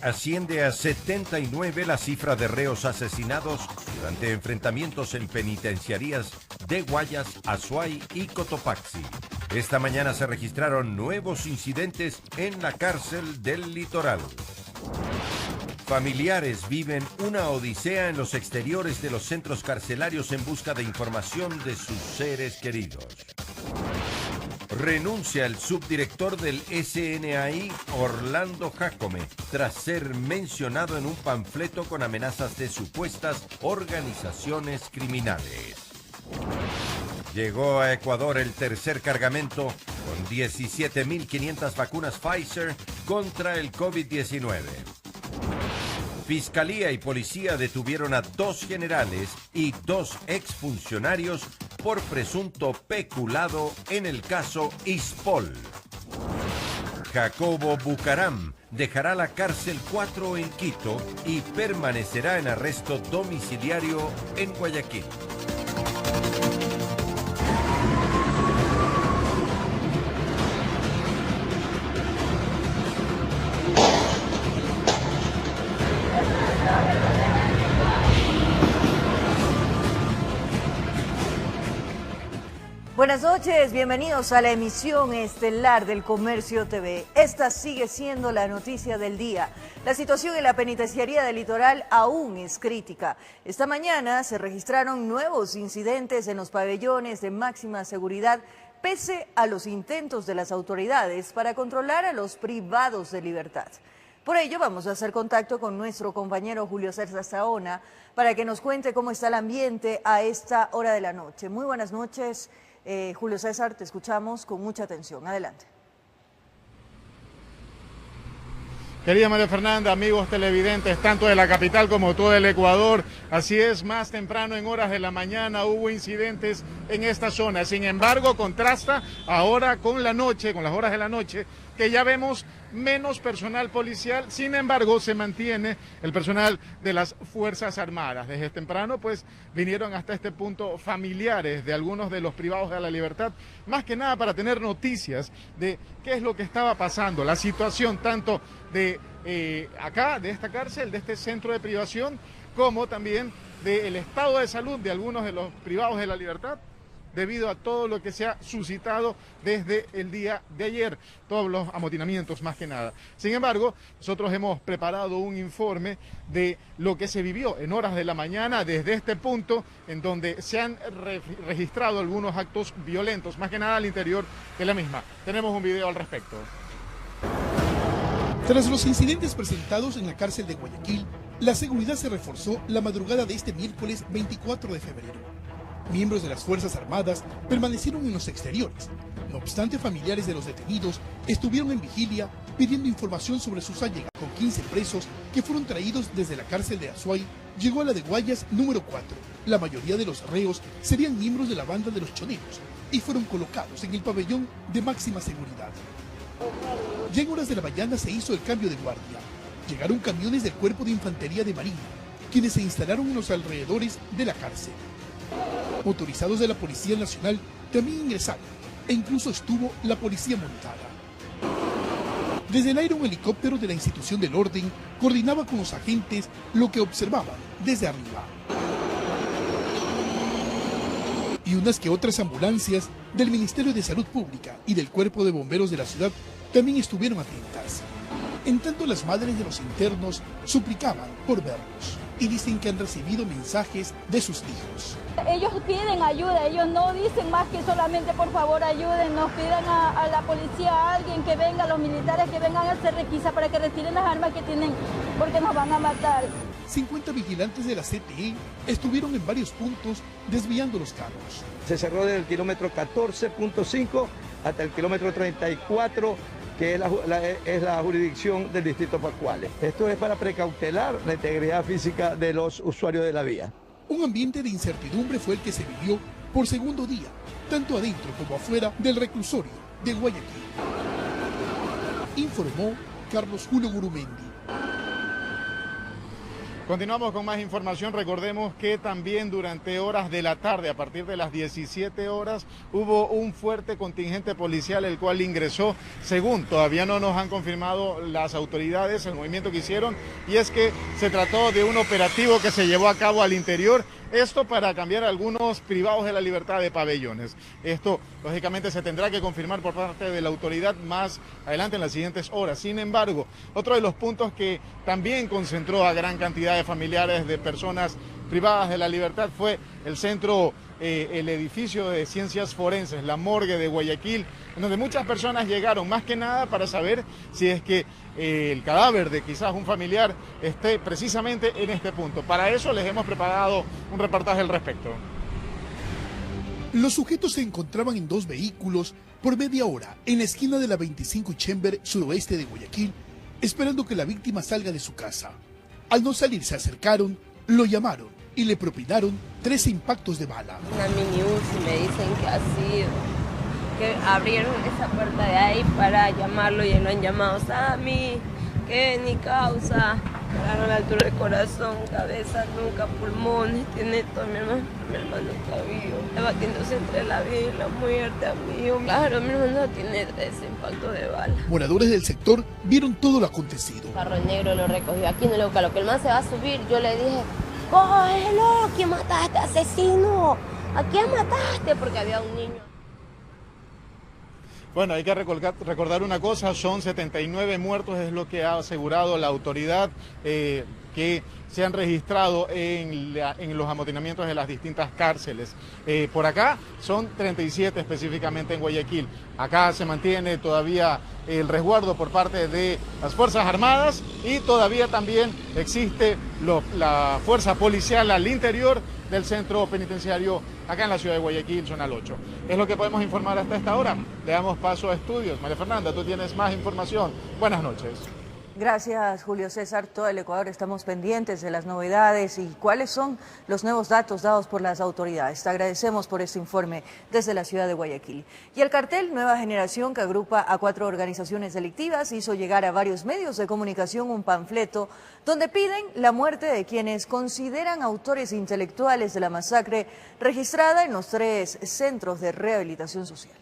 Asciende a 79 la cifra de reos asesinados durante enfrentamientos en penitenciarías de Guayas, Azuay y Cotopaxi. Esta mañana se registraron nuevos incidentes en la cárcel del Litoral. Familiares viven una odisea en los exteriores de los centros carcelarios en busca de información de sus seres queridos. Renuncia el subdirector del SNAI, Orlando Jacome, tras ser mencionado en un panfleto con amenazas de supuestas organizaciones criminales. Llegó a Ecuador el tercer cargamento con 17.500 vacunas Pfizer contra el COVID-19. Fiscalía y policía detuvieron a 2 generales y 2 exfuncionarios por presunto peculado en el caso Ispol. Jacobo Bucaram dejará la cárcel 4 en Quito y permanecerá en arresto domiciliario en Guayaquil. Buenas noches, bienvenidos a la emisión estelar del Comercio TV. Esta sigue siendo la noticia del día. La situación en la penitenciaría del Litoral aún es crítica. Esta mañana se registraron nuevos incidentes en los pabellones de máxima seguridad, pese a los intentos de las autoridades para controlar a los privados de libertad. Por ello vamos a hacer contacto con nuestro compañero Julio César Saona para que nos cuente cómo está el ambiente a esta hora de la noche. Muy buenas noches. Julio César, te escuchamos con mucha atención. Adelante. Querida María Fernanda, amigos televidentes, tanto de la capital como todo el Ecuador, así es, más temprano en horas de la mañana hubo incidentes en esta zona. Sin embargo, contrasta ahora con la noche, con las horas de la noche, que ya vemos menos personal policial. Sin embargo, se mantiene el personal de las Fuerzas Armadas. Desde temprano, pues, vinieron hasta este punto familiares de algunos de los privados de la libertad, más que nada para tener noticias de qué es lo que estaba pasando, la situación tanto de acá, de esta cárcel, de este centro de privación, como también del estado de salud de algunos de los privados de la libertad, debido a todo lo que se ha suscitado desde el día de ayer, todos los amotinamientos más que nada. Sin embargo, nosotros hemos preparado un informe de lo que se vivió en horas de la mañana desde este punto, en donde se han registrado algunos actos violentos, más que nada al interior de la misma. Tenemos un video al respecto. Tras los incidentes presentados en la cárcel de Guayaquil, la seguridad se reforzó la madrugada de este miércoles 24 de febrero. Miembros de las Fuerzas Armadas permanecieron en los exteriores. No obstante, familiares de los detenidos estuvieron en vigilia pidiendo información sobre sus allegados. Con 15 presos que fueron traídos desde la cárcel de Azuay, llegó a la de Guayas número 4. La mayoría de los reos serían miembros de la banda de los choneros y fueron colocados en el pabellón de máxima seguridad. Ya en horas de la mañana se hizo el cambio de guardia. Llegaron camiones del Cuerpo de Infantería de Marina, quienes se instalaron en los alrededores de la cárcel. Motorizados de la Policía Nacional también ingresaron e incluso estuvo la policía montada. Desde el aire un helicóptero de la institución del orden coordinaba con los agentes lo que observaban desde arriba. Y unas que otras ambulancias del Ministerio de Salud Pública y del Cuerpo de Bomberos de la ciudad también estuvieron atentas. En tanto, las madres de los internos suplicaban por verlos y dicen que han recibido mensajes de sus hijos. Ellos piden ayuda, ellos no dicen más que solamente por favor ayúdennos, pidan a la policía, a alguien que venga, a los militares que vengan a hacer requisa para que retiren las armas que tienen, porque nos van a matar. 50 vigilantes de la CTE estuvieron en varios puntos desviando los carros. Se cerró desde el kilómetro 14.5 hasta el kilómetro 34, que es la jurisdicción del distrito Pascuales. Esto es para precautelar la integridad física de los usuarios de la vía. Un ambiente de incertidumbre fue el que se vivió por segundo día, tanto adentro como afuera del reclusorio de Guayaquil. Informó Carlos Julio Gurumendi. Continuamos con más información. Recordemos que también durante horas de la tarde, a partir de las 17 horas, hubo un fuerte contingente policial, el cual ingresó, según todavía no nos han confirmado las autoridades, el movimiento que hicieron, y es que se trató de un operativo que se llevó a cabo al interior, esto para cambiar algunos privados de la libertad de pabellones. Esto, lógicamente, se tendrá que confirmar por parte de la autoridad más adelante en las siguientes horas. Sin embargo, otro de los puntos que también concentró a gran cantidad de familiares de personas privadas de la libertad fue el centro, el edificio de ciencias forenses, la morgue de Guayaquil, en donde muchas personas llegaron más que nada para saber si es que el cadáver de quizás un familiar esté precisamente en este punto. Para eso les hemos preparado un reportaje al respecto. Los sujetos se encontraban en 2 vehículos por media hora en la esquina de la 25 y Chamber suroeste de Guayaquil, esperando que la víctima salga de su casa. Al no salir se acercaron, lo llamaron y le propinaron 13 impactos de bala. Una mini UCI me dicen que ha sido, que abrieron esa puerta de ahí para llamarlo y lo han llamado Sammy, que ni causa. Llegaron a la altura del corazón, cabeza, nuca, pulmones, tiene todo. Mi hermano está vivo, debatiéndose entre la vida y la muerte, amigo. Claro, mi hermano tiene 13 impactos de bala. Moradores del sector vieron todo lo acontecido. El carro negro lo recogió aquí en el local. Lo que el man se va a subir, yo le dije, cógelo, ¿a quién mataste, asesino? ¿A quién mataste? Porque había un niño. Bueno, hay que recordar una cosa, son 79 muertos, es lo que ha asegurado la autoridad, que se han registrado en los amotinamientos de las distintas cárceles. Por acá son 37 específicamente en Guayaquil. Acá se mantiene todavía el resguardo por parte de las Fuerzas Armadas y todavía también existe la fuerza policial al interior del centro penitenciario acá en la ciudad de Guayaquil, zona 8. Es lo que podemos informar hasta esta hora. Le damos paso a estudios. María Fernanda, tú tienes más información. Buenas noches. Gracias, Julio César. Todo el Ecuador estamos pendientes de las novedades y cuáles son los nuevos datos dados por las autoridades. Te agradecemos por este informe desde la ciudad de Guayaquil. Y el cartel Nueva Generación, que agrupa a 4 organizaciones delictivas, hizo llegar a varios medios de comunicación un panfleto donde piden la muerte de quienes consideran autores intelectuales de la masacre registrada en los 3 centros de rehabilitación social.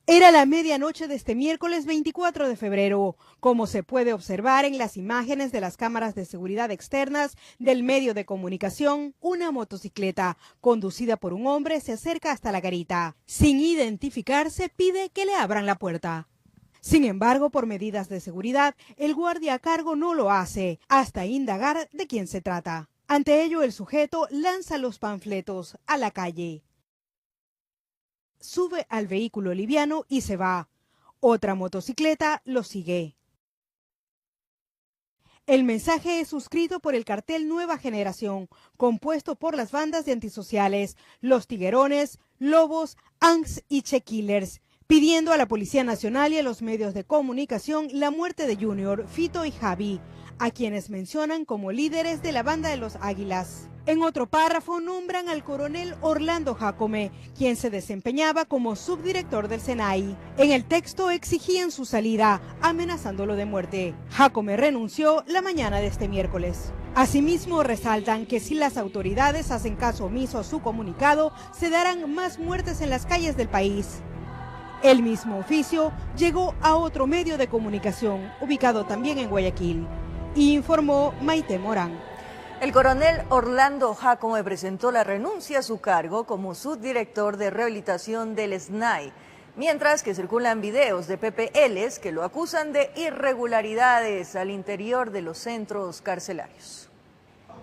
Era la medianoche de este miércoles 24 de febrero, como se puede observar en las imágenes de las cámaras de seguridad externas del medio de comunicación. Una motocicleta conducida por un hombre se acerca hasta la garita. Sin identificarse, pide que le abran la puerta. Sin embargo, por medidas de seguridad, el guardia a cargo no lo hace, hasta indagar de quién se trata. Ante ello, el sujeto lanza los panfletos a la calle. Sube al vehículo liviano y se va. Otra motocicleta lo sigue. El mensaje es suscrito por el cartel Nueva Generación, compuesto por las bandas de antisociales, Los Tiguerones, Lobos, ANGS y Che Killers, pidiendo a la Policía Nacional y a los medios de comunicación la muerte de Junior, Fito y Javi, a quienes mencionan como líderes de la banda de los Águilas. En otro párrafo nombran al coronel Orlando Jácome, quien se desempeñaba como subdirector del SENAI. En el texto exigían su salida, amenazándolo de muerte. Jácome renunció la mañana de este miércoles. Asimismo, resaltan que si las autoridades hacen caso omiso a su comunicado, se darán más muertes en las calles del país. El mismo oficio llegó a otro medio de comunicación, ubicado también en Guayaquil, y informó Maite Morán. El coronel Orlando Jácome presentó la renuncia a su cargo como subdirector de rehabilitación del SNAI, mientras que circulan videos de PPLs que lo acusan de irregularidades al interior de los centros carcelarios.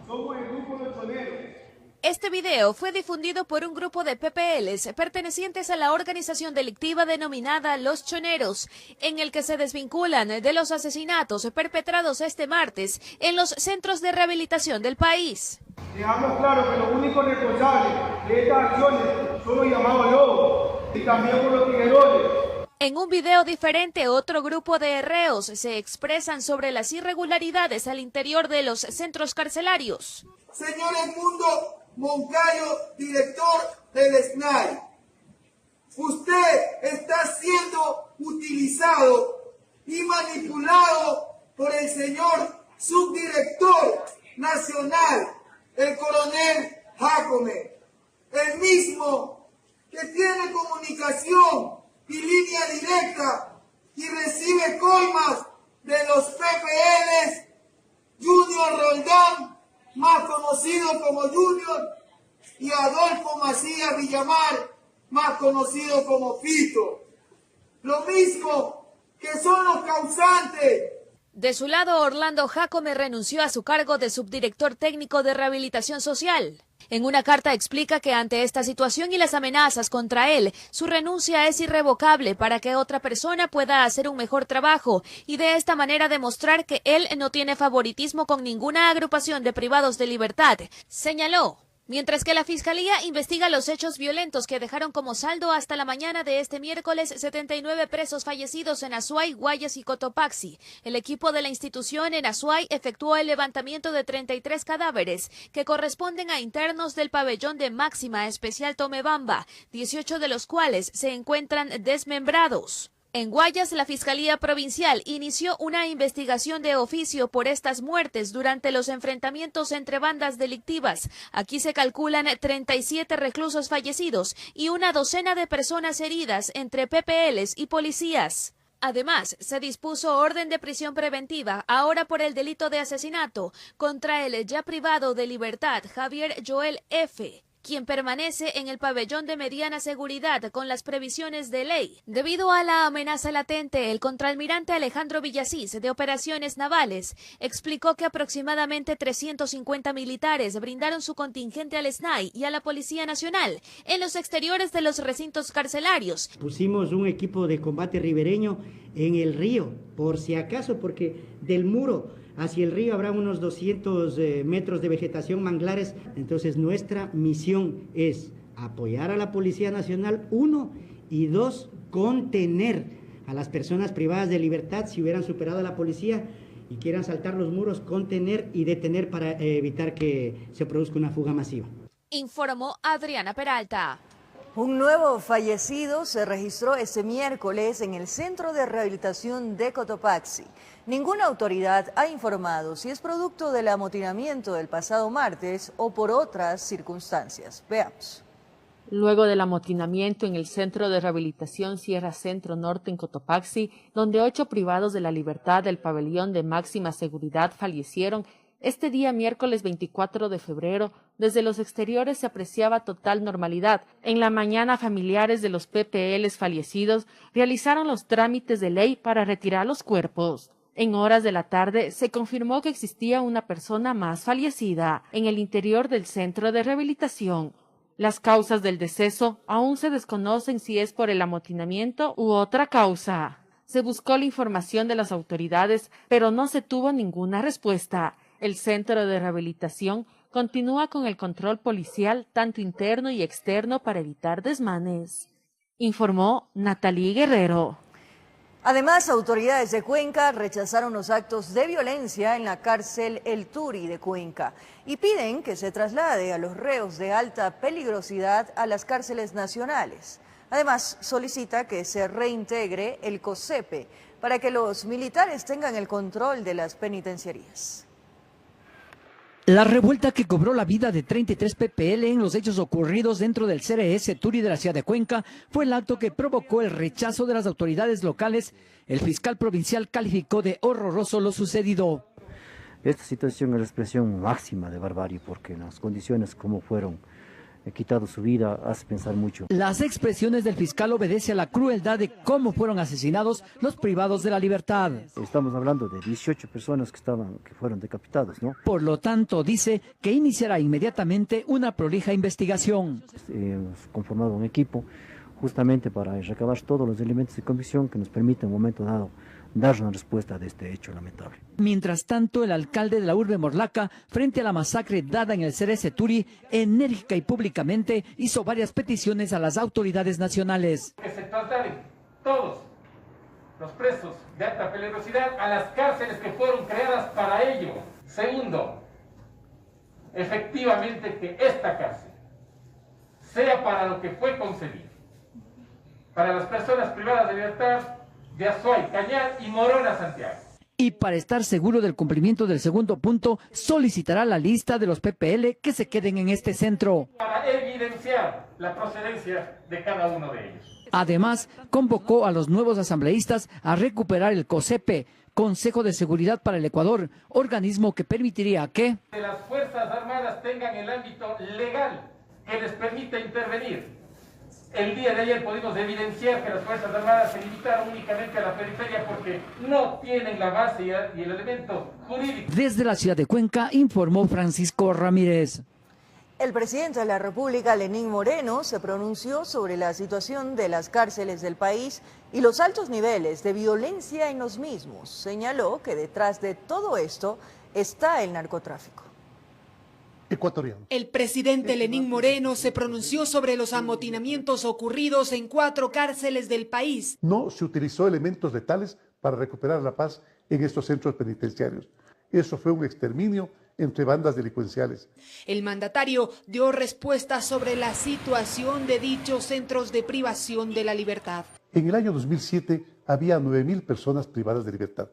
Somos el grupo de choneros. Este video fue difundido por un grupo de PPLs pertenecientes a la organización delictiva denominada Los Choneros, en el que se desvinculan de los asesinatos perpetrados este martes en los centros de rehabilitación del país. Dejamos claro que los únicos responsables de estas acciones son los llamados lobos y también por los tiguerones. En un video diferente, otro grupo de reos se expresan sobre las irregularidades al interior de los centros carcelarios. Señor Edmundo Moncayo, director del SNAI, usted está siendo utilizado y manipulado por el señor subdirector nacional, el coronel Jácome, el mismo que tiene comunicación y línea directa y recibe coimas de los PPLs, Junior Roldán, más conocido como Junior, y Adolfo Macías Villamar, más conocido como Fito. Lo mismo que son los causantes. De su lado, Orlando Jácome renunció a su cargo de subdirector técnico de rehabilitación social. En una carta explica que ante esta situación y las amenazas contra él, su renuncia es irrevocable para que otra persona pueda hacer un mejor trabajo y de esta manera demostrar que él no tiene favoritismo con ninguna agrupación de privados de libertad, señaló. Mientras que la Fiscalía investiga los hechos violentos que dejaron como saldo hasta la mañana de este miércoles 79 presos fallecidos en Azuay, Guayas y Cotopaxi. El equipo de la institución en Azuay efectuó el levantamiento de 33 cadáveres que corresponden a internos del pabellón de Máxima Especial Tomebamba, 18 de los cuales se encuentran desmembrados. En Guayas, la Fiscalía Provincial inició una investigación de oficio por estas muertes durante los enfrentamientos entre bandas delictivas. Aquí se calculan 37 reclusos fallecidos y una docena de personas heridas entre PPLs y policías. Además, se dispuso orden de prisión preventiva, ahora por el delito de asesinato, contra el ya privado de libertad Javier Joel F., quien permanece en el pabellón de mediana seguridad con las previsiones de ley. Debido a la amenaza latente, el contraalmirante Alejandro Villasís, de Operaciones Navales, explicó que aproximadamente 350 militares brindaron su contingente al SNAI y a la Policía Nacional en los exteriores de los recintos carcelarios. Pusimos un equipo de combate ribereño en el río, por si acaso, porque del muro hacia el río habrá unos 200 metros de vegetación, manglares. Entonces nuestra misión es apoyar a la Policía Nacional, 1, y 2, contener a las personas privadas de libertad si hubieran superado a la policía y quieran saltar los muros, contener y detener para evitar que se produzca una fuga masiva. Informó Adriana Peralta. Un nuevo fallecido se registró este miércoles en el Centro de Rehabilitación de Cotopaxi. Ninguna autoridad ha informado si es producto del amotinamiento del pasado martes o por otras circunstancias. Veamos. Luego del amotinamiento en el Centro de Rehabilitación Sierra Centro Norte en Cotopaxi, donde 8 privados de la libertad del pabellón de máxima seguridad fallecieron, este día miércoles 24 de febrero, desde los exteriores se apreciaba total normalidad. En la mañana, familiares de los PPLs fallecidos realizaron los trámites de ley para retirar los cuerpos. En horas de la tarde se confirmó que existía una persona más fallecida en el interior del centro de rehabilitación. Las causas del deceso aún se desconocen si es por el amotinamiento u otra causa. Se buscó la información de las autoridades, pero no se tuvo ninguna respuesta. El centro de rehabilitación continúa con el control policial tanto interno y externo para evitar desmanes, informó Natalie Guerrero. Además, autoridades de Cuenca rechazaron los actos de violencia en la cárcel El Turi de Cuenca y piden que se traslade a los reos de alta peligrosidad a las cárceles nacionales. Además, solicita que se reintegre el COSEPE para que los militares tengan el control de las penitenciarías. La revuelta que cobró la vida de 33 PPL en los hechos ocurridos dentro del CRS Turi de la ciudad de Cuenca fue el acto que provocó el rechazo de las autoridades locales. El fiscal provincial calificó de horroroso lo sucedido. Esta situación es la expresión máxima de barbarie porque las condiciones como fueron quitado su vida hace pensar mucho. Las expresiones del fiscal obedecen a la crueldad de cómo fueron asesinados los privados de la libertad. Estamos hablando de 18 personas que fueron decapitadas, ¿no? Por lo tanto, dice que iniciará inmediatamente una prolija investigación. Hemos conformado un equipo justamente para recabar todos los elementos de convicción que nos permitan en un momento dado dar una respuesta de este hecho lamentable. Mientras tanto, el alcalde de la urbe Morlaca, frente a la masacre dada en el CRS Turi, enérgica y públicamente hizo varias peticiones a las autoridades nacionales. Que se trasladen todos los presos de alta peligrosidad a las cárceles que fueron creadas para ello. Segundo, efectivamente que esta cárcel sea para lo que fue concebido, para las personas privadas de libertad de Azuay, Cañar y Morona, Santiago. Y para estar seguro del cumplimiento del segundo punto, solicitará la lista de los PPL que se queden en este centro. Para evidenciar la procedencia de cada uno de ellos. Además, convocó a los nuevos asambleístas a recuperar el COSEPE, Consejo de Seguridad para el Ecuador, organismo que permitiría que las Fuerzas Armadas tengan el ámbito legal que les permita intervenir. El día de ayer pudimos evidenciar que las Fuerzas Armadas se limitaron únicamente a la periferia porque no tienen la base y el elemento jurídico. Desde la ciudad de Cuenca informó Francisco Ramírez. El presidente de la República, Lenín Moreno, se pronunció sobre la situación de las cárceles del país y los altos niveles de violencia en los mismos. Señaló que detrás de todo esto está el narcotráfico. Ecuatoriano. El presidente Lenín Moreno se pronunció sobre los amotinamientos ocurridos en 4 cárceles del país. No se utilizó elementos letales para recuperar la paz en estos centros penitenciarios. Eso fue un exterminio entre bandas delincuenciales. El mandatario dio respuestas sobre la situación de dichos centros de privación de la libertad. En el año 2007 había 9.000 personas privadas de libertad.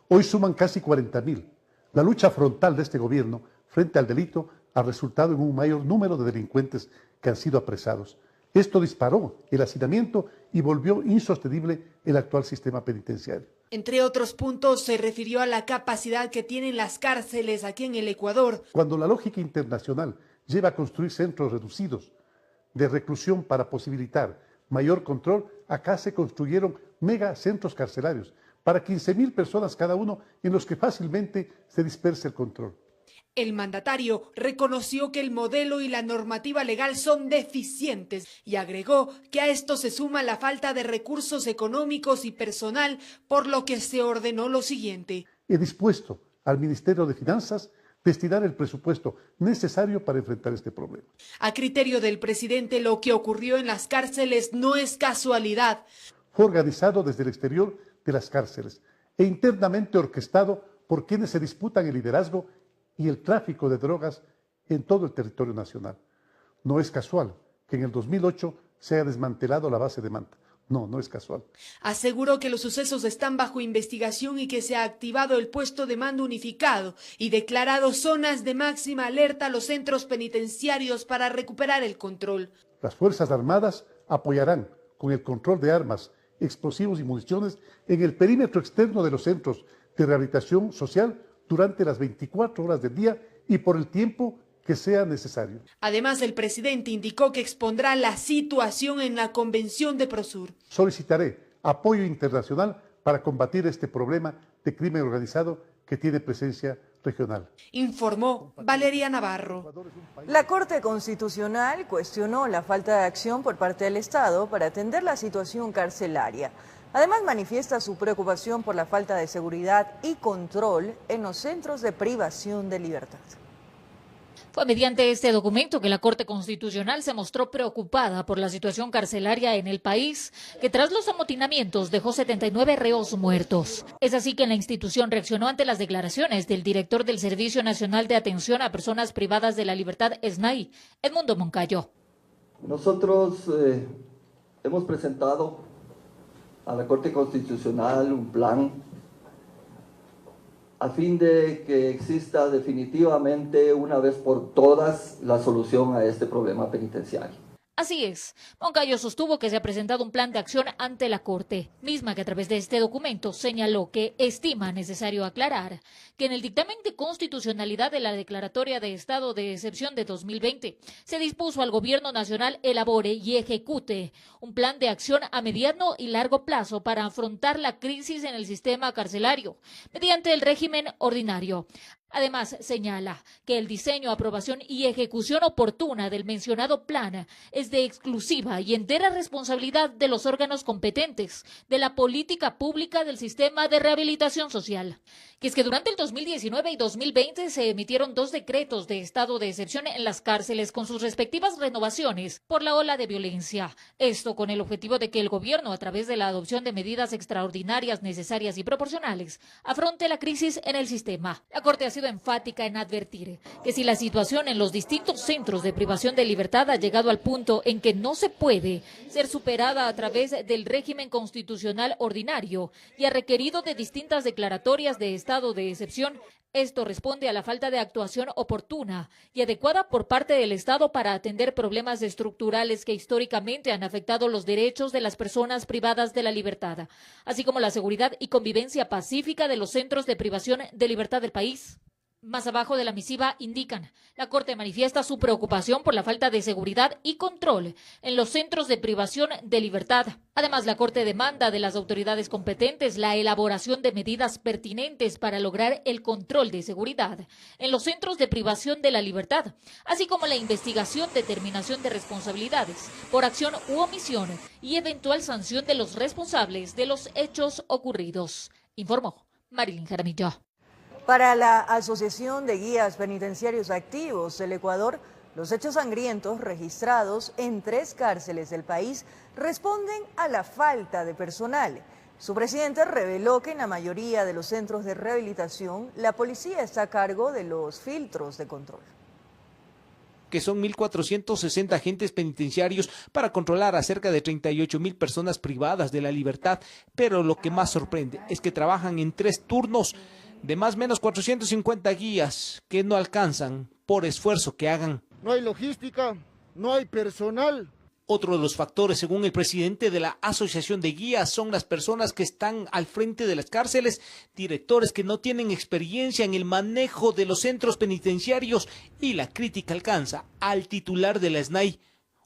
Hoy suman casi 40.000. La lucha frontal de este gobierno frente al delito ha resultado en un mayor número de delincuentes que han sido apresados. Esto disparó el hacinamiento y volvió insostenible el actual sistema penitenciario. Entre otros puntos, se refirió a la capacidad que tienen las cárceles aquí en el Ecuador. Cuando la lógica internacional lleva a construir centros reducidos de reclusión para posibilitar mayor control, acá se construyeron megacentros carcelarios para 15.000 personas cada uno en los que fácilmente se dispersa el control. El mandatario reconoció que el modelo y la normativa legal son deficientes y agregó que a esto se suma la falta de recursos económicos y personal, por lo que se ordenó lo siguiente. He dispuesto al Ministerio de Finanzas destinar el presupuesto necesario para enfrentar este problema. A criterio del presidente, lo que ocurrió en las cárceles no es casualidad. Fue organizado desde el exterior de las cárceles e internamente orquestado por quienes se disputan el liderazgo y el tráfico de drogas en todo el territorio nacional. No es casual que en el 2008 se haya desmantelado la base de Manta. No es casual. Aseguró que los sucesos están bajo investigación y que se ha activado el puesto de mando unificado y declarado zonas de máxima alerta a los centros penitenciarios para recuperar el control. Las Fuerzas Armadas apoyarán con el control de armas, explosivos y municiones en el perímetro externo de los centros de rehabilitación social durante las 24 horas del día y por el tiempo que sea necesario. Además, el presidente indicó que expondrá la situación en la Convención de Prosur. Solicitaré apoyo internacional para combatir este problema de crimen organizado que tiene presencia regional. Informó Valeria Navarro. La Corte Constitucional cuestionó la falta de acción por parte del Estado para atender la situación carcelaria. Además, manifiesta su preocupación por la falta de seguridad y control en los centros de privación de libertad. Fue mediante este documento que la Corte Constitucional se mostró preocupada por la situación carcelaria en el país, que tras los amotinamientos dejó 79 reos muertos. Es así que la institución reaccionó ante las declaraciones del director del Servicio Nacional de Atención a Personas Privadas de la Libertad, SNAI, Edmundo Moncayo. Nosotros hemos presentado a la Corte Constitucional un plan a fin de que exista definitivamente una vez por todas la solución a este problema penitenciario. Así es, Moncayo sostuvo que se ha presentado un plan de acción ante la Corte, misma que a través de este documento señaló que estima necesario aclarar que en el dictamen de constitucionalidad de la Declaratoria de Estado de Excepción de 2020 se dispuso al Gobierno Nacional elabore y ejecute un plan de acción a mediano y largo plazo para afrontar la crisis en el sistema carcelario mediante el régimen ordinario. Además, señala que el diseño, aprobación y ejecución oportuna del mencionado plan es de exclusiva y entera responsabilidad de los órganos competentes de la política pública del sistema de rehabilitación social. Que es que durante el 2019 y 2020 se emitieron 2 decretos de estado de excepción en las cárceles con sus respectivas renovaciones por la ola de violencia. Esto con el objetivo de que el gobierno, a través de la adopción de medidas extraordinarias, necesarias y proporcionales, afronte la crisis en el sistema. La Corte ha sido sido enfática en advertir que si la situación en los distintos centros de privación de libertad ha llegado al punto en que no se puede ser superada a través del régimen constitucional ordinario y ha requerido de distintas declaratorias de estado de excepción, esto responde a la falta de actuación oportuna y adecuada por parte del Estado para atender problemas estructurales que históricamente han afectado los derechos de las personas privadas de la libertad, así como la seguridad y convivencia pacífica de los centros de privación de libertad del país. Más abajo de la misiva indican, la Corte manifiesta su preocupación por la falta de seguridad y control en los centros de privación de libertad. Además, la Corte demanda de las autoridades competentes la elaboración de medidas pertinentes para lograr el control de seguridad en los centros de privación de la libertad, así como la investigación, determinación de responsabilidades por acción u omisión y eventual sanción de los responsables de los hechos ocurridos, informó Marilyn Jaramillo. Para la Asociación de Guías Penitenciarios Activos del Ecuador, los hechos sangrientos registrados en 3 cárceles del país responden a la falta de personal. Su presidente reveló que en la mayoría de los centros de rehabilitación, la policía está a cargo de los filtros de control. Que son 1.460 agentes penitenciarios para controlar a cerca de 38.000 personas privadas de la libertad, pero lo que más sorprende es que trabajan en 3 turnos de más o menos 450 guías que no alcanzan por esfuerzo que hagan. No hay logística, no hay personal. Otro de los factores, según el presidente de la Asociación de Guías, son las personas que están al frente de las cárceles, directores que no tienen experiencia en el manejo de los centros penitenciarios, y la crítica alcanza al titular de la SNAI,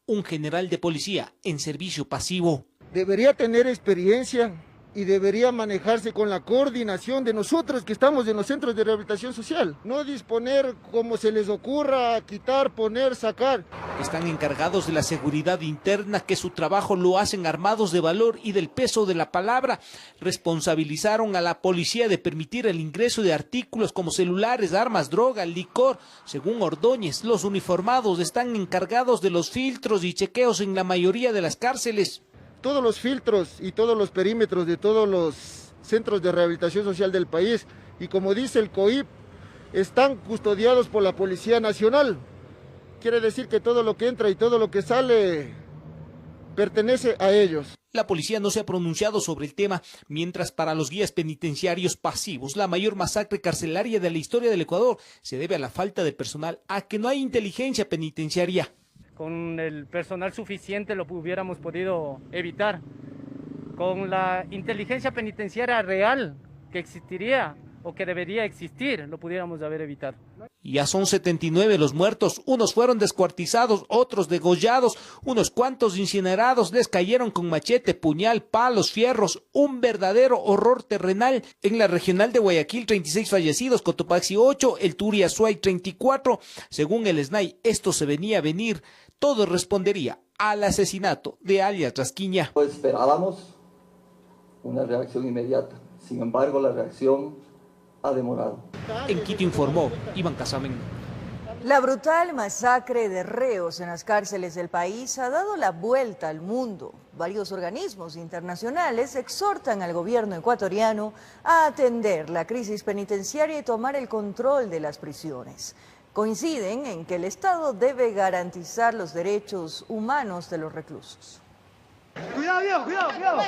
un general de policía en servicio pasivo. Debería tener experiencia y debería manejarse con la coordinación de nosotros que estamos en los centros de rehabilitación social. No disponer como se les ocurra, quitar, poner, sacar. Están encargados de la seguridad interna, que su trabajo lo hacen armados de valor y del peso de la palabra. Responsabilizaron a la policía de permitir el ingreso de artículos como celulares, armas, droga, licor. Según Ordóñez, los uniformados están encargados de los filtros y chequeos en la mayoría de las cárceles. Todos los filtros y todos los perímetros de todos los centros de rehabilitación social del país, y como dice el COIP, están custodiados por la Policía Nacional. Quiere decir que todo lo que entra y todo lo que sale pertenece a ellos. La policía no se ha pronunciado sobre el tema, mientras para los guías penitenciarios pasivos, la mayor masacre carcelaria de la historia del Ecuador se debe a la falta de personal, a que no hay inteligencia penitenciaria. Con el personal suficiente lo hubiéramos podido evitar. Con la inteligencia penitenciaria real que existiría o que debería existir, lo pudiéramos haber evitado. Ya son 79 los muertos, unos fueron descuartizados, otros degollados, unos cuantos incinerados, les cayeron con machete, puñal, palos, fierros, un verdadero horror terrenal. En la regional de Guayaquil, 36 fallecidos, Cotopaxi 8, el Turi Azuay 34. Según el SNAI, esto se venía a venir. Todo respondería al asesinato de alias Rasquiña. Esperábamos una reacción inmediata, sin embargo la reacción ha demorado. En Quito informó Iván Casamen. La brutal masacre de reos en las cárceles del país ha dado la vuelta al mundo. Varios organismos internacionales exhortan al gobierno ecuatoriano a atender la crisis penitenciaria y tomar el control de las prisiones. Coinciden en que el Estado debe garantizar los derechos humanos de los reclusos. Cuidado, viejo, cuidado.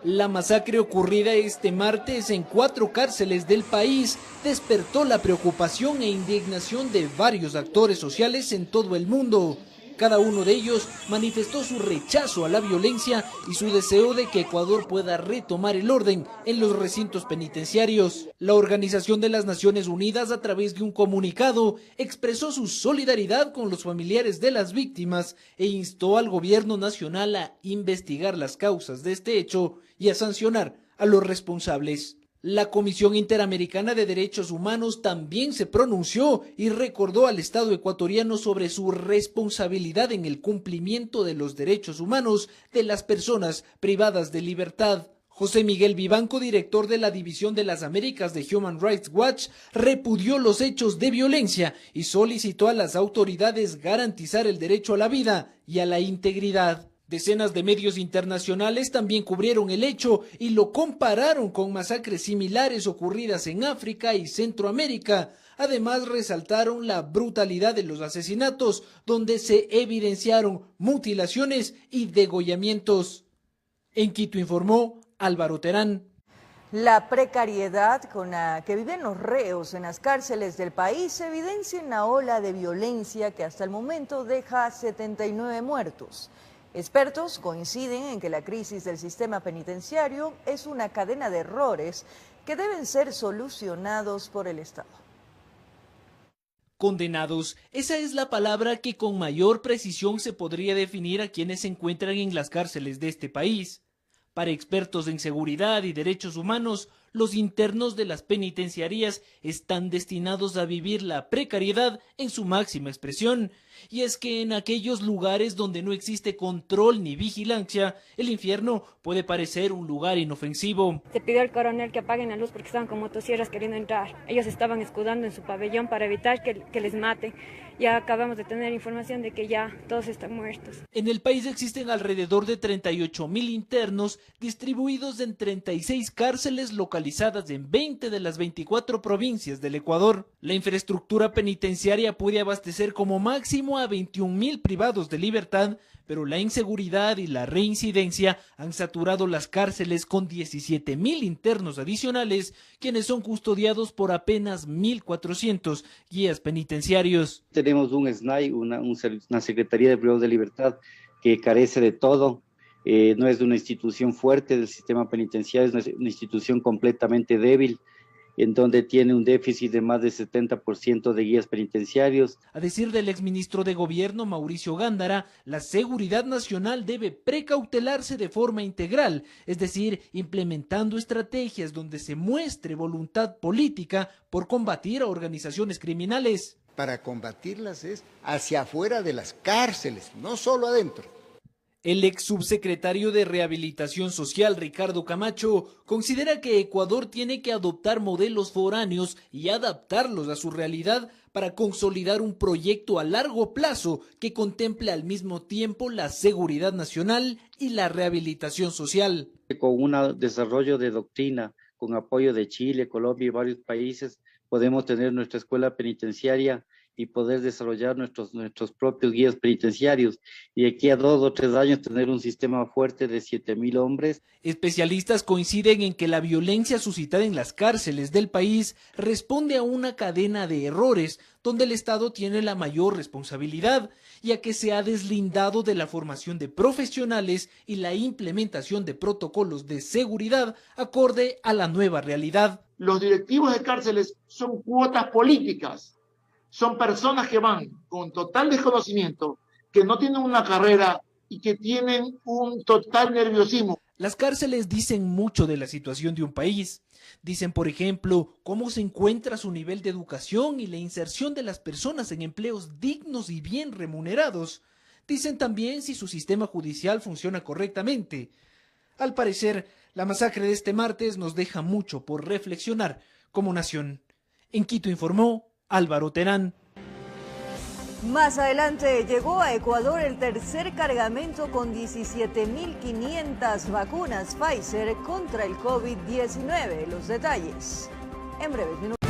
La masacre ocurrida este martes en 4 cárceles del país despertó la preocupación e indignación de varios actores sociales en todo el mundo. Cada uno de ellos manifestó su rechazo a la violencia y su deseo de que Ecuador pueda retomar el orden en los recintos penitenciarios. La Organización de las Naciones Unidas, a través de un comunicado, expresó su solidaridad con los familiares de las víctimas e instó al gobierno nacional a investigar las causas de este hecho y a sancionar a los responsables. La Comisión Interamericana de Derechos Humanos también se pronunció y recordó al Estado ecuatoriano sobre su responsabilidad en el cumplimiento de los derechos humanos de las personas privadas de libertad. José Miguel Vivanco, director de la División de las Américas de Human Rights Watch, repudió los hechos de violencia y solicitó a las autoridades garantizar el derecho a la vida y a la integridad. Decenas de medios internacionales también cubrieron el hecho y lo compararon con masacres similares ocurridas en África y Centroamérica. Además, resaltaron la brutalidad de los asesinatos, donde se evidenciaron mutilaciones y degollamientos. En Quito informó Álvaro Terán. La precariedad con la que viven los reos en las cárceles del país evidencia una ola de violencia que hasta el momento deja 79 muertos. Expertos coinciden en que la crisis del sistema penitenciario es una cadena de errores que deben ser solucionados por el Estado. Condenados, esa es la palabra que con mayor precisión se podría definir a quienes se encuentran en las cárceles de este país. Para expertos en seguridad y derechos humanos, los internos de las penitenciarías están destinados a vivir la precariedad en su máxima expresión. Y es que en aquellos lugares donde no existe control ni vigilancia, el infierno puede parecer un lugar inofensivo. Se pidió al coronel que apaguen la luz porque estaban con motosierras queriendo entrar. Ellos estaban escudando en su pabellón para evitar que les maten. Ya acabamos de tener información de que ya todos están muertos. En el país existen alrededor de 38.000 internos distribuidos en 36 cárceles localizadas en 20 de las 24 provincias del Ecuador. La infraestructura penitenciaria puede abastecer como máximo a 21.000 privados de libertad, pero la inseguridad y la reincidencia han saturado las cárceles con 17.000 internos adicionales, quienes son custodiados por apenas 1.400 guías penitenciarios. Tenemos un SNAI, una Secretaría de Privados de Libertad que carece de todo. No es una institución fuerte del sistema penitenciario, es una institución completamente débil, en donde tiene un déficit de más del 70% de guías penitenciarios. A decir del exministro de Gobierno, Mauricio Gándara, la seguridad nacional debe precautelarse de forma integral, es decir, implementando estrategias donde se muestre voluntad política por combatir a organizaciones criminales. Para combatirlas es hacia afuera de las cárceles, no solo adentro. El ex subsecretario de Rehabilitación Social, Ricardo Camacho, considera que Ecuador tiene que adoptar modelos foráneos y adaptarlos a su realidad para consolidar un proyecto a largo plazo que contemple al mismo tiempo la seguridad nacional y la rehabilitación social. Con un desarrollo de doctrina, con apoyo de Chile, Colombia y varios países, podemos tener nuestra escuela penitenciaria y poder desarrollar nuestros propios guías penitenciarios, y aquí a 2 o 3 años tener un sistema fuerte de 7.000 hombres. Especialistas coinciden en que la violencia suscitada en las cárceles del país responde a una cadena de errores donde el Estado tiene la mayor responsabilidad, ya que se ha deslindado de la formación de profesionales y la implementación de protocolos de seguridad acorde a la nueva realidad. Los directivos de cárceles son cuotas políticas. Son personas que van con total desconocimiento, que no tienen una carrera y que tienen un total nerviosismo. Las cárceles dicen mucho de la situación de un país. Dicen, por ejemplo, cómo se encuentra su nivel de educación y la inserción de las personas en empleos dignos y bien remunerados. Dicen también si su sistema judicial funciona correctamente. Al parecer, la masacre de este martes nos deja mucho por reflexionar como nación. En Quito informó Álvaro Terán. Más adelante llegó a Ecuador el tercer cargamento con 17.500 vacunas Pfizer contra el COVID-19. Los detalles en breves minutos.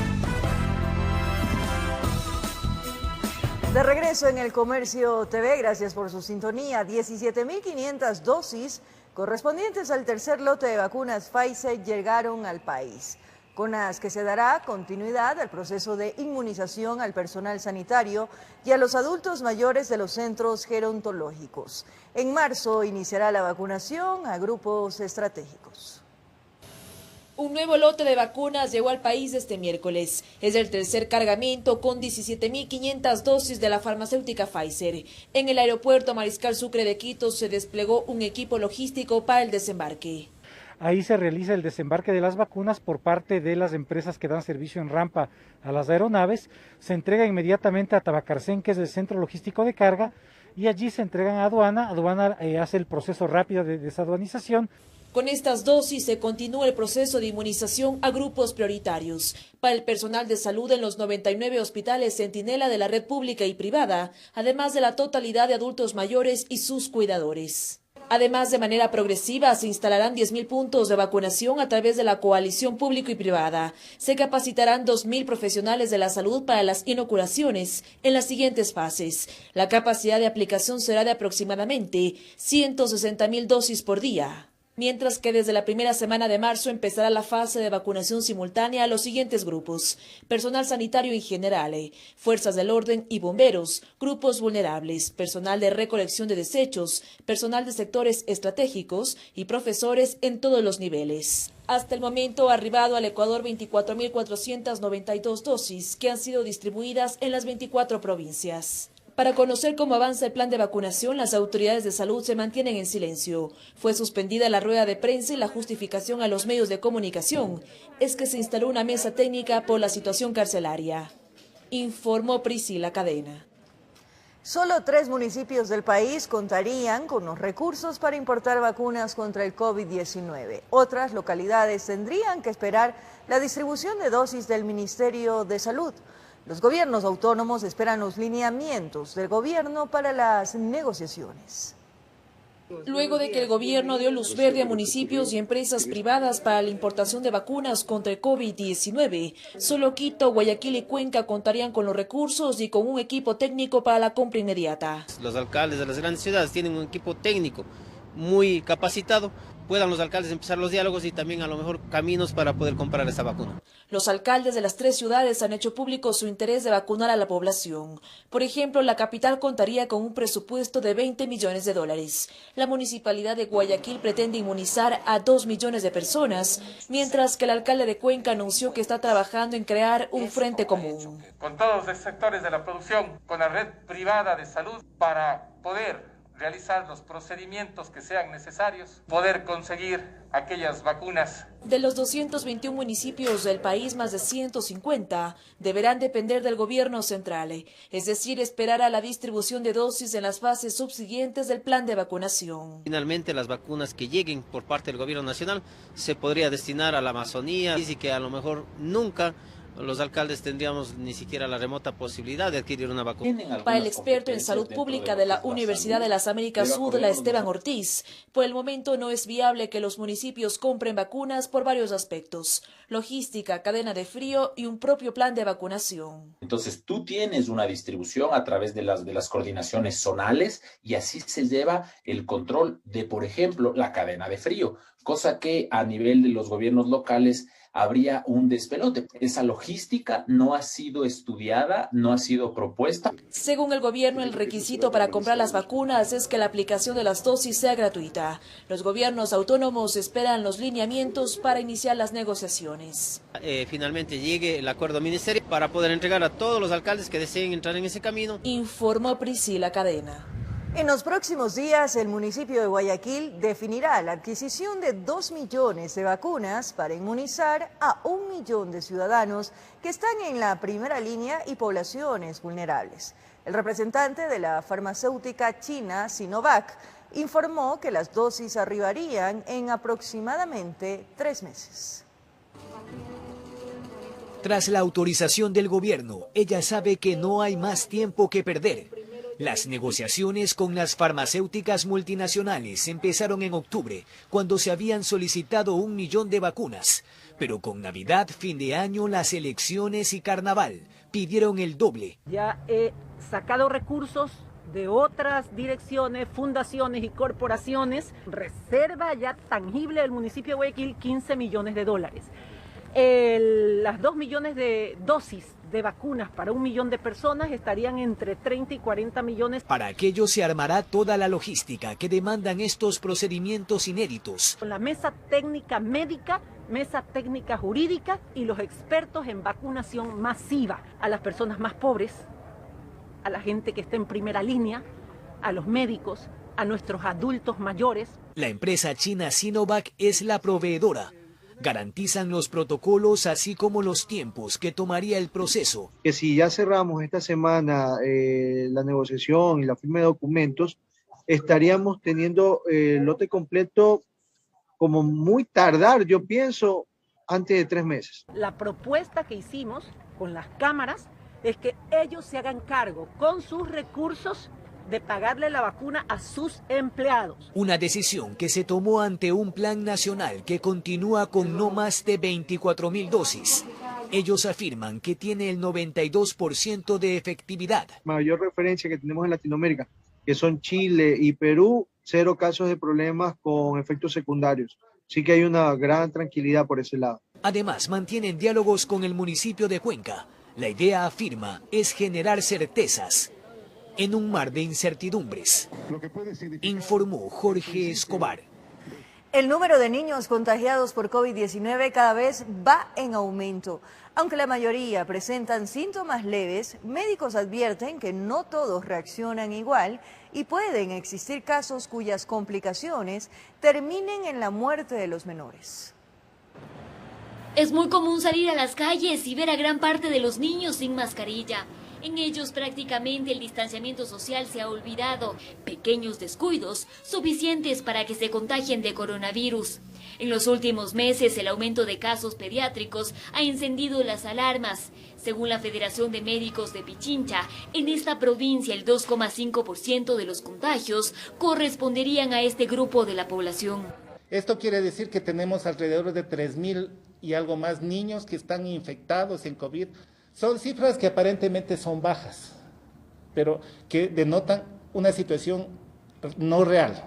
De regreso en el Comercio TV, gracias por su sintonía. 17.500 dosis correspondientes al tercer lote de vacunas Pfizer llegaron al país, con las que se dará continuidad al proceso de inmunización al personal sanitario y a los adultos mayores de los centros gerontológicos. En marzo iniciará la vacunación a grupos estratégicos. Un nuevo lote de vacunas llegó al país este miércoles. Es el tercer cargamento con 17.500 dosis de la farmacéutica Pfizer. En el aeropuerto Mariscal Sucre de Quito se desplegó un equipo logístico para el desembarque. Ahí se realiza el desembarque de las vacunas por parte de las empresas que dan servicio en rampa a las aeronaves. Se entrega inmediatamente a Tabacarcén, que es el centro logístico de carga, y allí se entregan a aduana. Aduana hace el proceso rápido de desaduanización. Con estas dosis se continúa el proceso de inmunización a grupos prioritarios. Para el personal de salud en los 99 hospitales Centinela de la red pública y privada, además de la totalidad de adultos mayores y sus cuidadores. Además, de manera progresiva, se instalarán 10.000 puntos de vacunación a través de la coalición público y privada. Se capacitarán 2.000 profesionales de la salud para las inoculaciones en las siguientes fases. La capacidad de aplicación será de aproximadamente 160.000 dosis por día. Mientras que desde la primera semana de marzo empezará la fase de vacunación simultánea a los siguientes grupos: personal sanitario en general, fuerzas del orden y bomberos, grupos vulnerables, personal de recolección de desechos, personal de sectores estratégicos y profesores en todos los niveles. Hasta el momento ha arribado al Ecuador 24.492 dosis que han sido distribuidas en las 24 provincias. Para conocer cómo avanza el plan de vacunación, las autoridades de salud se mantienen en silencio. Fue suspendida la rueda de prensa y la justificación a los medios de comunicación es que se instaló una mesa técnica por la situación carcelaria. Informó Priscila Cadena. Solo 3 municipios del país contarían con los recursos para importar vacunas contra el COVID-19. Otras localidades tendrían que esperar la distribución de dosis del Ministerio de Salud. Los gobiernos autónomos esperan los lineamientos del gobierno para las negociaciones. Luego de que el gobierno dio luz verde a municipios y empresas privadas para la importación de vacunas contra el COVID-19, solo Quito, Guayaquil y Cuenca contarían con los recursos y con un equipo técnico para la compra inmediata. Los alcaldes de las grandes ciudades tienen un equipo técnico muy capacitado. Puedan los alcaldes empezar los diálogos y también a lo mejor caminos para poder comprar esta vacuna. Los alcaldes de las 3 ciudades han hecho público su interés de vacunar a la población. Por ejemplo, la capital contaría con un presupuesto de $20 millones. La municipalidad de Guayaquil pretende inmunizar a 2 millones de personas, mientras que el alcalde de Cuenca anunció que está trabajando en crear un frente común. Con todos los sectores de la producción, con la red privada de salud, para poder realizar los procedimientos que sean necesarios, poder conseguir aquellas vacunas. De los 221 municipios del país, más de 150 deberán depender del gobierno central, es decir, esperar a la distribución de dosis en las fases subsiguientes del plan de vacunación. Finalmente, las vacunas que lleguen por parte del gobierno nacional se podría destinar a la Amazonía y que a lo mejor nunca los alcaldes tendríamos ni siquiera la remota posibilidad de adquirir una vacuna. Para el experto en salud pública de la Universidad de las Américas Sur, Esteban Ortiz, por el momento no es viable que los municipios compren vacunas por varios aspectos: logística, cadena de frío y un propio plan de vacunación. Entonces tú tienes una distribución a través de las coordinaciones zonales y así se lleva el control de, por ejemplo, la cadena de frío, cosa que a nivel de los gobiernos locales habría un despelote. Esa logística no ha sido estudiada, no ha sido propuesta. Según el gobierno, el requisito para comprar las vacunas es que la aplicación de las dosis sea gratuita. Los gobiernos autónomos esperan los lineamientos para iniciar las negociaciones. Finalmente llegue el acuerdo ministerial para poder entregar a todos los alcaldes que deseen entrar en ese camino. Informó Priscila Cadena. En los próximos días, el municipio de Guayaquil definirá la adquisición de 2 millones de vacunas para inmunizar a 1 millón de ciudadanos que están en la primera línea y poblaciones vulnerables. El representante de la farmacéutica china Sinovac informó que las dosis arribarían en aproximadamente 3 meses. Tras la autorización del gobierno, ella sabe que no hay más tiempo que perder. Las negociaciones con las farmacéuticas multinacionales empezaron en octubre, cuando se habían solicitado 1 millón de vacunas. Pero con Navidad, fin de año, las elecciones y Carnaval pidieron el doble. Ya he sacado recursos de otras direcciones, fundaciones y corporaciones. Reserva ya tangible del municipio de Guayaquil, $15 millones. Las 2 millones de dosis de vacunas para 1 millón de personas estarían entre 30 y 40 millones. Para aquello se armará toda la logística que demandan estos procedimientos inéditos. Con la mesa técnica médica, mesa técnica jurídica y los expertos en vacunación masiva a las personas más pobres, a la gente que está en primera línea, a los médicos, a nuestros adultos mayores. La empresa china Sinovac es la proveedora. Garantizan los protocolos así como los tiempos que tomaría el proceso. Que si ya cerramos esta semana la negociación y la firma de documentos, estaríamos teniendo el lote completo como muy tardar, yo pienso, antes de 3 meses. La propuesta que hicimos con las cámaras es que ellos se hagan cargo con sus recursos de pagarle la vacuna a sus empleados. Una decisión que se tomó ante un plan nacional que continúa con no más de 24.000 dosis. Ellos afirman que tiene el 92% de efectividad. Mayor referencia que tenemos en Latinoamérica, que son Chile y Perú, 0 casos de problemas con efectos secundarios. Sí que hay una gran tranquilidad por ese lado. Además, mantienen diálogos con el municipio de Cuenca. La idea, afirma, es generar certezas en un mar de incertidumbres. Informó Jorge Escobar. El número de niños contagiados por COVID-19 cada vez va en aumento. Aunque la mayoría presentan síntomas leves, médicos advierten que no todos reaccionan igual y pueden existir casos cuyas complicaciones terminen en la muerte de los menores. Es muy común salir a las calles y ver a gran parte de los niños sin mascarilla. En ellos prácticamente el distanciamiento social se ha olvidado. Pequeños descuidos suficientes para que se contagien de coronavirus. En los últimos meses el aumento de casos pediátricos ha encendido las alarmas. Según la Federación de Médicos de Pichincha, en esta provincia el 2,5% de los contagios corresponderían a este grupo de la población. Esto quiere decir que tenemos alrededor de 3.000 y algo más niños que están infectados en COVID. Son cifras que aparentemente son bajas, pero que denotan una situación no real.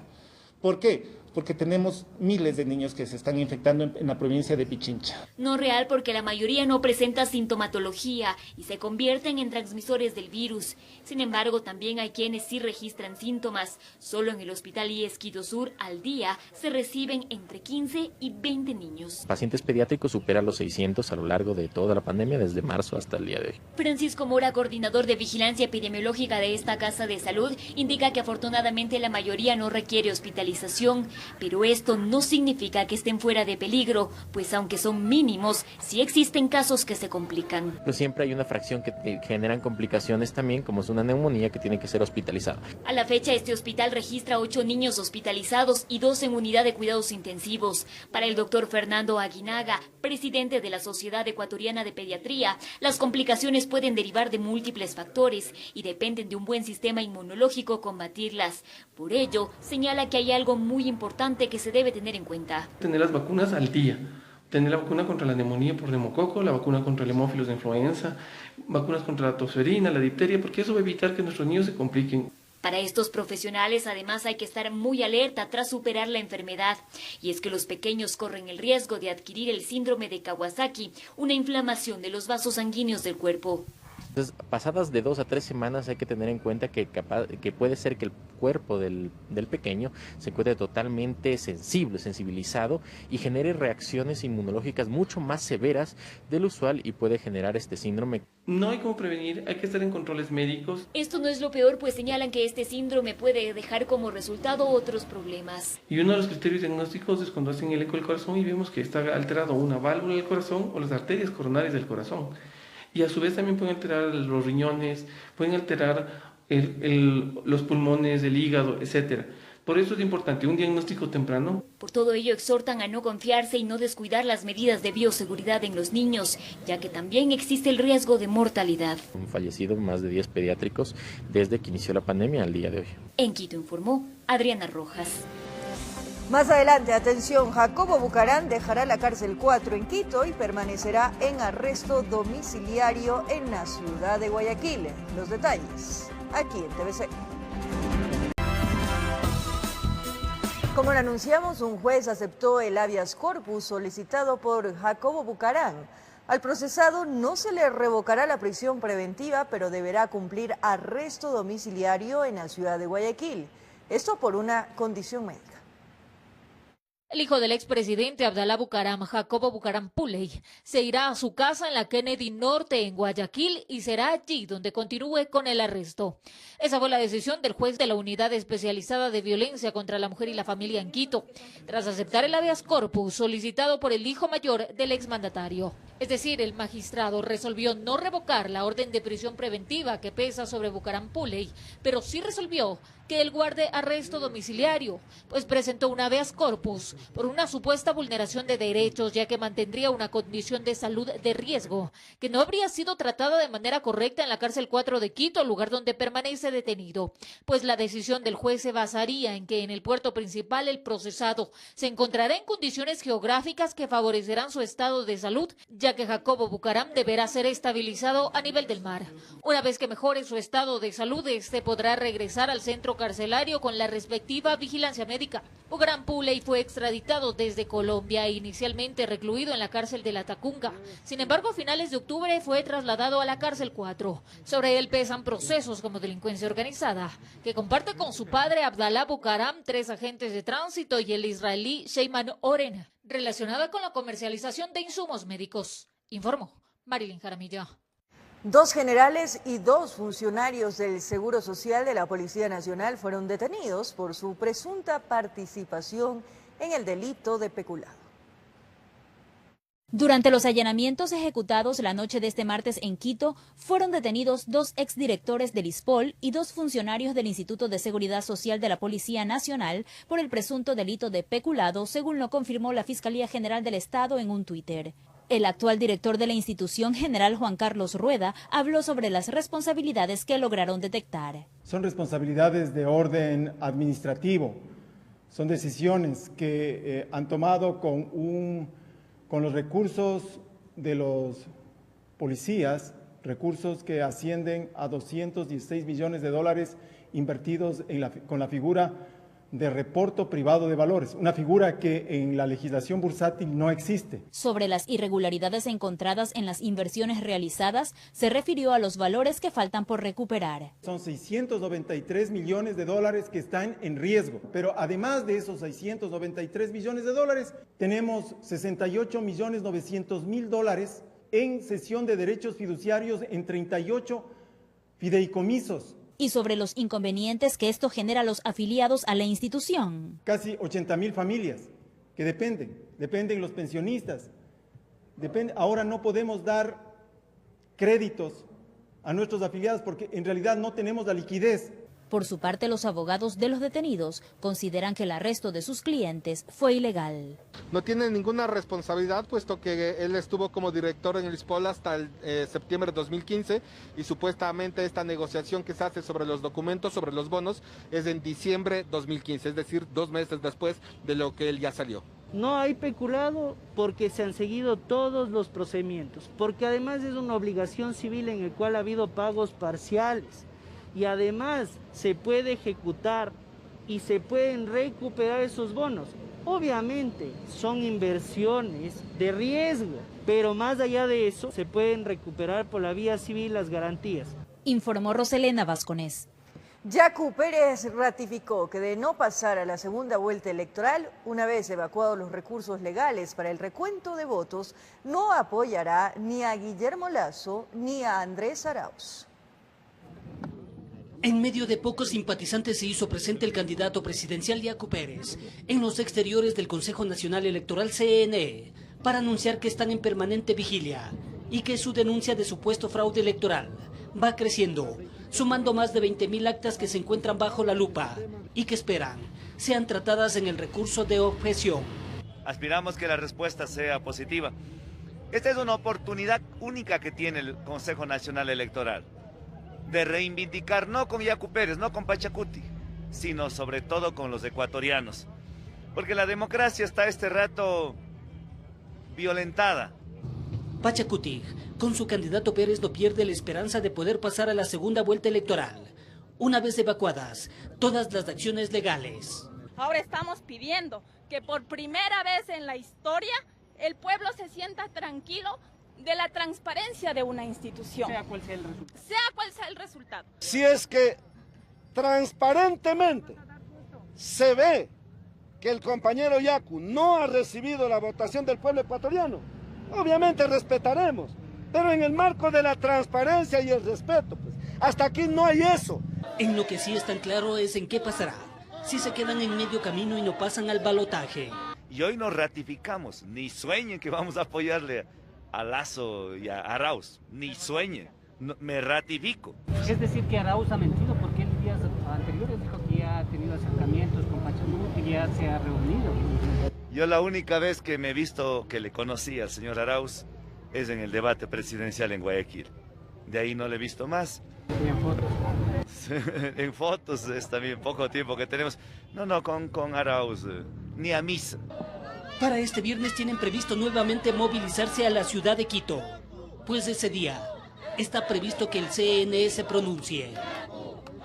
¿Por qué? Porque tenemos miles de niños que se están infectando en la provincia de Pichincha. No real porque la mayoría no presenta sintomatología y se convierten en transmisores del virus. Sin embargo, también hay quienes sí registran síntomas. Solo en el Hospital IES Quito Sur al día se reciben entre 15 y 20 niños. Pacientes pediátricos superan los 600 a lo largo de toda la pandemia, desde marzo hasta el día de hoy. Francisco Mora, coordinador de vigilancia epidemiológica de esta casa de salud, indica que afortunadamente la mayoría no requiere hospitalización. Pero esto no significa que estén fuera de peligro, pues aunque son mínimos, sí existen casos que se complican. Pero siempre hay una fracción que generan complicaciones también, como es una neumonía que tiene que ser hospitalizada. A la fecha, este hospital registra 8 niños hospitalizados y 2 en unidad de cuidados intensivos. Para el doctor Fernando Aguinaga, presidente de la Sociedad Ecuatoriana de Pediatría, las complicaciones pueden derivar de múltiples factores y dependen de un buen sistema inmunológico combatirlas. Por ello, señala que hay algo muy importante que se debe tener en cuenta. Tener las vacunas al día, tener la vacuna contra la neumonía por neumococo, la vacuna contra el hemófilos de influenza, vacunas contra la tosferina, la difteria, porque eso va a evitar que nuestros niños se compliquen. Para estos profesionales, además, hay que estar muy alerta tras superar la enfermedad. Y es que los pequeños corren el riesgo de adquirir el síndrome de Kawasaki, una inflamación de los vasos sanguíneos del cuerpo. Entonces, pasadas de 2 a 3 semanas hay que tener en cuenta que puede ser que el cuerpo del pequeño se encuentre totalmente sensibilizado y genere reacciones inmunológicas mucho más severas del usual y puede generar este síndrome. No hay cómo prevenir, hay que estar en controles médicos. Esto no es lo peor, pues señalan que este síndrome puede dejar como resultado otros problemas. Y uno de los criterios diagnósticos es cuando hacen el eco del corazón y vemos que está alterado una válvula del corazón o las arterias coronarias del corazón. Y a su vez también pueden alterar los riñones, pueden alterar los pulmones, el hígado, etc. Por eso es importante un diagnóstico temprano. Por todo ello exhortan a no confiarse y no descuidar las medidas de bioseguridad en los niños, ya que también existe el riesgo de mortalidad. Han fallecido más de 10 pediátricos desde que inició la pandemia al día de hoy. En Quito informó Adriana Rojas. Más adelante, atención, Jacobo Bucarán dejará la cárcel 4 en Quito y permanecerá en arresto domiciliario en la ciudad de Guayaquil. Los detalles, aquí en TVC. Como lo anunciamos, un juez aceptó el habeas corpus solicitado por Jacobo Bucarán. Al procesado no se le revocará la prisión preventiva, pero deberá cumplir arresto domiciliario en la ciudad de Guayaquil. Esto por una condición médica. El hijo del expresidente Abdalá Bucaram, Jacobo Bucaram Puley, se irá a su casa en la Kennedy Norte, en Guayaquil, y será allí donde continúe con el arresto. Esa fue la decisión del juez de la Unidad Especializada de Violencia contra la Mujer y la Familia en Quito, tras aceptar el habeas corpus solicitado por el hijo mayor del exmandatario. Es decir, el magistrado resolvió no revocar la orden de prisión preventiva que pesa sobre Bucaram Puley, pero sí resolvió que él guarde arresto domiciliario, pues presentó un habeas corpus por una supuesta vulneración de derechos, ya que mantendría una condición de salud de riesgo, que no habría sido tratada de manera correcta en la cárcel 4 de Quito, lugar donde permanece detenido, pues la decisión del juez se basaría en que en el puerto principal el procesado se encontrará en condiciones geográficas que favorecerán su estado de salud, ya que Jacobo Bucaram deberá ser estabilizado a nivel del mar. Una vez que mejore su estado de salud, este podrá regresar al centro carcelario con la respectiva vigilancia médica. Bucaram Puley fue extraditado desde Colombia e inicialmente recluido en la cárcel de La Tacunga. Sin embargo, a finales de octubre fue trasladado a la cárcel 4. Sobre él pesan procesos como delincuencia organizada, que comparte con su padre Abdallah Bucaram, 3 agentes de tránsito y el israelí Sheyman Oren, relacionada con la comercialización de insumos médicos. Informó Marilyn Jaramillo. 2 generales y 2 funcionarios del Seguro Social de la Policía Nacional fueron detenidos por su presunta participación en el delito de peculado. Durante los allanamientos ejecutados la noche de este martes en Quito, fueron detenidos 2 exdirectores del ISPOL y 2 funcionarios del Instituto de Seguridad Social de la Policía Nacional por el presunto delito de peculado, según lo confirmó la Fiscalía General del Estado en un Twitter. El actual director de la institución, general Juan Carlos Rueda, habló sobre las responsabilidades que lograron detectar. Son responsabilidades de orden administrativo, son decisiones que han tomado con los recursos de los policías, recursos que ascienden a $216 millones invertidos con la figura de reporto privado de valores, una figura que en la legislación bursátil no existe. Sobre las irregularidades encontradas en las inversiones realizadas, se refirió a los valores que faltan por recuperar. Son $693 millones que están en riesgo, pero además de esos $693 millones, tenemos $68.900.000 en cesión de derechos fiduciarios en 38 fideicomisos. Y sobre los inconvenientes que esto genera a los afiliados a la institución. Casi 80.000 familias que dependen los pensionistas. Ahora no podemos dar créditos a nuestros afiliados porque en realidad no tenemos la liquidez. Por su parte, los abogados de los detenidos consideran que el arresto de sus clientes fue ilegal. No tiene ninguna responsabilidad, puesto que él estuvo como director en el ISPOL hasta el septiembre de 2015 y supuestamente esta negociación que se hace sobre los documentos, sobre los bonos, es en diciembre de 2015, es decir, 2 meses después de lo que él ya salió. No hay peculado porque se han seguido todos los procedimientos, porque además es una obligación civil en el cual ha habido pagos parciales. Y además se puede ejecutar y se pueden recuperar esos bonos. Obviamente son inversiones de riesgo, pero más allá de eso se pueden recuperar por la vía civil las garantías. Informó Roselena Vázquez. Yacu Pérez ratificó que de no pasar a la segunda vuelta electoral, una vez evacuados los recursos legales para el recuento de votos, no apoyará ni a Guillermo Lasso ni a Andrés Arauz. En medio de pocos simpatizantes se hizo presente el candidato presidencial Yacu Pérez en los exteriores del Consejo Nacional Electoral CNE para anunciar que están en permanente vigilia y que su denuncia de supuesto fraude electoral va creciendo, sumando más de 20.000 actas que se encuentran bajo la lupa y que esperan sean tratadas en el recurso de objeción. Aspiramos que la respuesta sea positiva. Esta es una oportunidad única que tiene el Consejo Nacional Electoral de reivindicar no con Yacu Pérez, no con Pachacuti, sino sobre todo con los ecuatorianos. Porque la democracia está este rato violentada. Pachacuti, con su candidato Pérez, no pierde la esperanza de poder pasar a la segunda vuelta electoral, una vez evacuadas todas las acciones legales. Ahora estamos pidiendo que por primera vez en la historia el pueblo se sienta tranquilo de la transparencia de una institución. Sea cual sea el resultado. Sea cual sea el resultado. Si es que transparentemente se ve que el compañero Yacu no ha recibido la votación del pueblo ecuatoriano, obviamente respetaremos, pero en el marco de la transparencia y el respeto, pues, hasta aquí no hay eso. En lo que sí es tan claro es en qué pasará, si se quedan en medio camino y no pasan al balotaje. Y hoy nos ratificamos, ni sueñen que vamos a apoyarle a Lazo y a Arauz, ni sueñe, no, me ratifico. Es decir, que Arauz ha mentido porque él días anteriores dijo que ya ha tenido acercamientos con Pachacuti, que ya se ha reunido. Yo la única vez que me he visto, que le conocí al señor Arauz, es en el debate presidencial en Guayaquil. De ahí no le he visto más. ¿Y en fotos? En fotos es también poco tiempo que tenemos. No, con Arauz, ni a misa. Para este viernes tienen previsto nuevamente movilizarse a la ciudad de Quito, pues ese día está previsto que el CNE se pronuncie.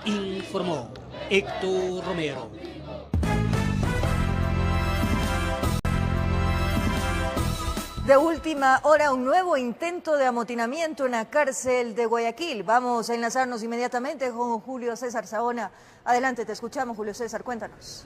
Informó Héctor Romero. De última hora, un nuevo intento de amotinamiento en la cárcel de Guayaquil. Vamos a enlazarnos inmediatamente con Julio César Saona. Adelante, te escuchamos, Julio César, cuéntanos.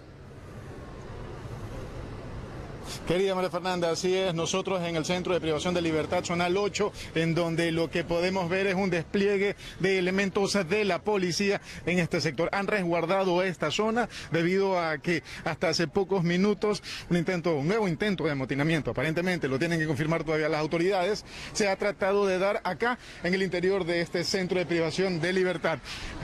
Querida María Fernanda, así es, nosotros en el Centro de Privación de Libertad Zonal 8, en donde lo que podemos ver es un despliegue de elementos de la policía en este sector. Han resguardado esta zona debido a que hasta hace pocos minutos un nuevo intento de amotinamiento, aparentemente lo tienen que confirmar todavía las autoridades, se ha tratado de dar acá en el interior de este Centro de Privación de Libertad.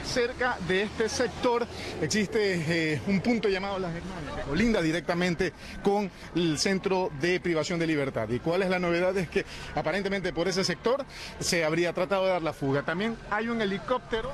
Cerca de este sector existe un punto llamado Las Germánicas, que colinda directamente con el Centro de Privación de Libertad. ¿Y cuál es la novedad? Es que aparentemente por ese sector se habría tratado de dar la fuga. También hay un helicóptero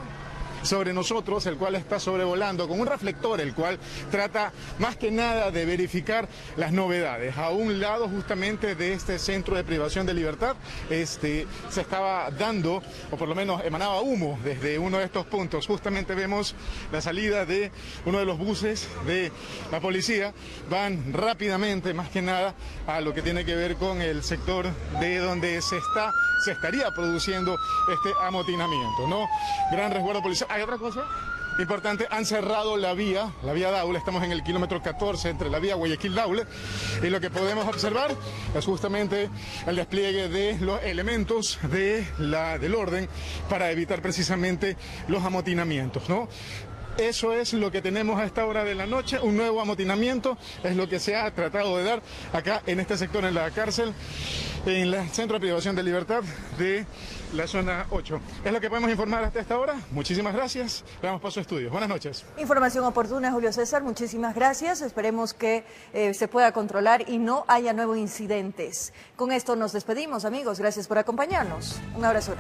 sobre nosotros, el cual está sobrevolando con un reflector, el cual trata más que nada de verificar las novedades. A un lado justamente de este Centro de Privación de Libertad se estaba dando, o por lo menos emanaba humo desde uno de estos puntos. Justamente vemos la salida de uno de los buses de la policía. Van rápidamente más que nada a lo que tiene que ver con el sector de donde se estaría produciendo este amotinamiento, ¿no? Gran resguardo policial. ¿Hay otra cosa importante? Han cerrado la vía Daule, estamos en el kilómetro 14 entre la vía Guayaquil-Daule, y lo que podemos observar es justamente el despliegue de los elementos del orden para evitar precisamente los amotinamientos, ¿no? Eso es lo que tenemos a esta hora de la noche, un nuevo amotinamiento, es lo que se ha tratado de dar acá en este sector, en la cárcel, en el Centro de Privación de Libertad de la zona 8. Es lo que podemos informar hasta esta hora. Muchísimas gracias. Le damos paso a estudios. Buenas noches. Información oportuna, Julio César. Muchísimas gracias. Esperemos que se pueda controlar y no haya nuevos incidentes. Con esto nos despedimos, amigos. Gracias por acompañarnos. Un abrazo.